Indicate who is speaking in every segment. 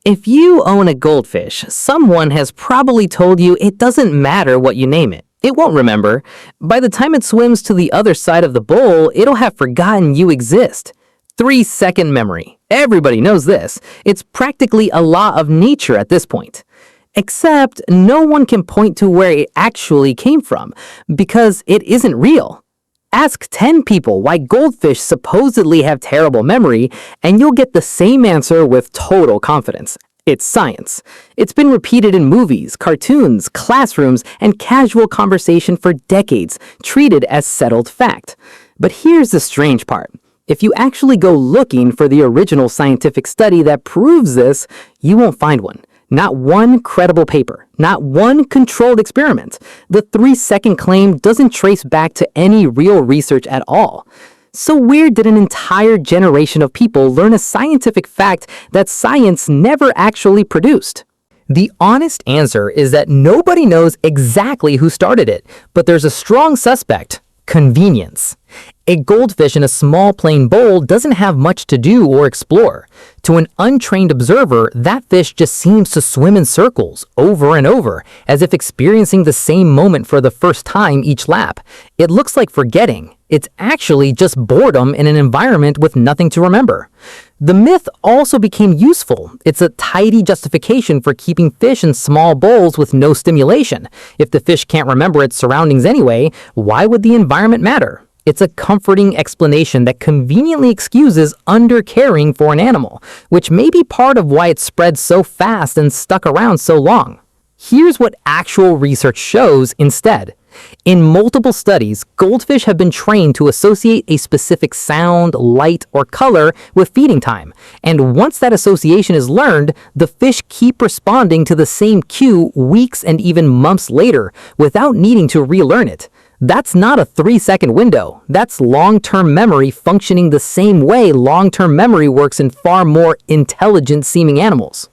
Speaker 1: If you own a goldfish, someone has probably told you it doesn't matter what you name it. It won't remember. By the time it swims to the other side of the bowl, it'll have forgotten you exist. 3-second memory. Everybody knows this. It's practically a law of nature at this point. Except no one can point to where it actually came from, because it isn't real. Ask 10 people why goldfish supposedly have terrible memory, and you'll get the same answer with total confidence. It's science. It's been repeated in movies, cartoons, classrooms, and casual conversation for decades, treated as settled fact. But here's the strange part. If you actually go looking for the original scientific study that proves this, you won't find one. Not one credible paper, not one controlled experiment. The 3-second claim doesn't trace back to any real research at all. So where did an entire generation of people learn a scientific fact that science never actually produced? The honest answer is that nobody knows exactly who started it, but there's a strong suspect: convenience. A goldfish in a small plain bowl doesn't have much to do or explore. To an untrained observer, that fish just seems to swim in circles over and over, as if experiencing the same moment for the first time each lap. It looks like forgetting. It's actually just boredom in an environment with nothing to remember. The myth also became useful. It's a tidy justification for keeping fish in small bowls with no stimulation. If the fish can't remember its surroundings anyway, why would the environment matter? It's a comforting explanation that conveniently excuses undercaring for an animal, which may be part of why it spread so fast and stuck around so long. Here's what actual research shows instead. In multiple studies, goldfish have been trained to associate a specific sound, light, or color with feeding time. And once that association is learned, the fish keep responding to the same cue weeks and even months later without needing to relearn it. That's not a 3-second window. That's long-term memory functioning the same way long-term memory works in far more intelligent-seeming animals.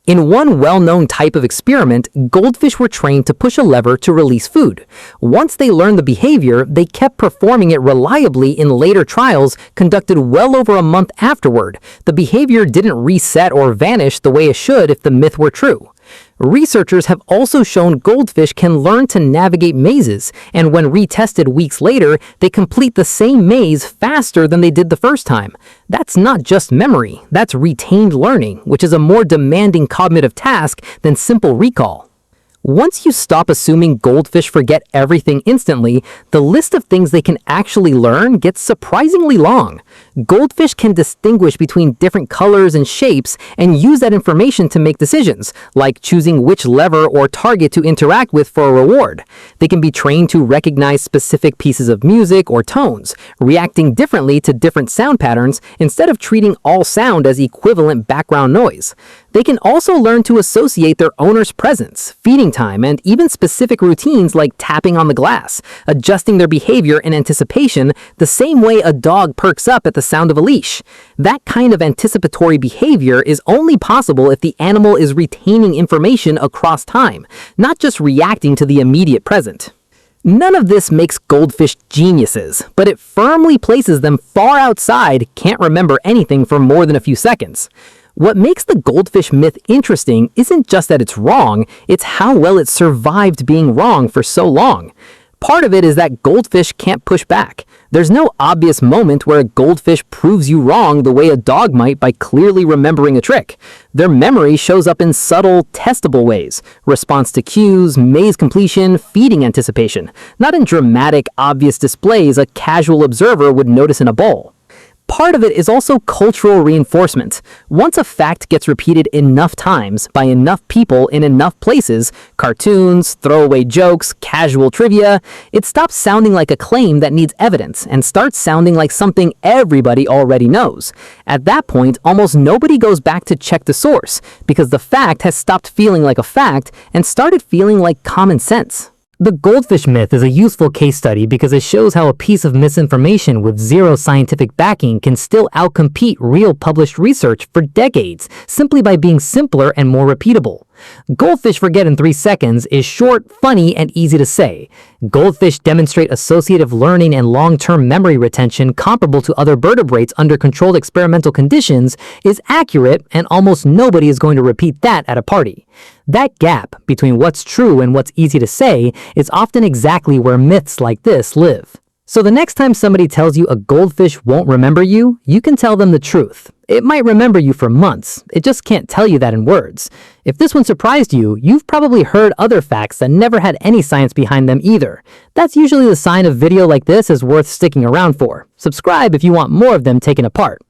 Speaker 1: In one well-known type of experiment, goldfish were trained to push a lever to release food. Once they learned the behavior, they kept performing it reliably in later trials conducted well over a month afterward. The behavior didn't reset or vanish the way it should if the myth were true. Researchers have also shown goldfish can learn to navigate mazes, and when retested weeks later, they complete the same maze faster than they did the first time. That's not just memory, that's retained learning, which is a more demanding cognitive task than simple recall. Once you stop assuming goldfish forget everything instantly, the list of things they can actually learn gets surprisingly long. Goldfish can distinguish between different colors and shapes and use that information to make decisions, like choosing which lever or target to interact with for a reward. They can be trained to recognize specific pieces of music or tones, reacting differently to different sound patterns instead of treating all sound as equivalent background noise. They can also learn to associate their owner's presence, feeding time, and even specific routines like tapping on the glass, adjusting their behavior in anticipation the same way a dog perks up at the sound of a leash. That kind of anticipatory behavior is only possible if the animal is retaining information across time, not just reacting to the immediate present. None of this makes goldfish geniuses, but it firmly places them far outside can't remember anything for more than a few seconds. What makes the goldfish myth interesting isn't just that it's wrong, it's how well it survived being wrong for so long. Part of it is that goldfish can't push back. There's no obvious moment where a goldfish proves you wrong the way a dog might by clearly remembering a trick. Their memory shows up in subtle, testable ways: response to cues, maze completion, feeding anticipation, not in dramatic, obvious displays a casual observer would notice in a bowl. Part of it is also cultural reinforcement. Once a fact gets repeated enough times by enough people in enough places, cartoons, throwaway jokes, casual trivia, it stops sounding like a claim that needs evidence and starts sounding like something everybody already knows. At that point, almost nobody goes back to check the source, because the fact has stopped feeling like a fact and started feeling like common sense. The goldfish myth is a useful case study because it shows how a piece of misinformation with zero scientific backing can still outcompete real published research for decades simply by being simpler and more repeatable. Goldfish forget in 3 seconds is short, funny, and easy to say. Goldfish demonstrate associative learning and long-term memory retention comparable to other vertebrates under controlled experimental conditions is accurate, and almost nobody is going to repeat that at a party. That gap between what's true and what's easy to say is often exactly where myths like this live. So the next time somebody tells you a goldfish won't remember you, you can tell them the truth. It might remember you for months, it just can't tell you that in words. If this one surprised you, you've probably heard other facts that never had any science behind them either. That's usually the sign a video like this is worth sticking around for. Subscribe if you want more of them taken apart.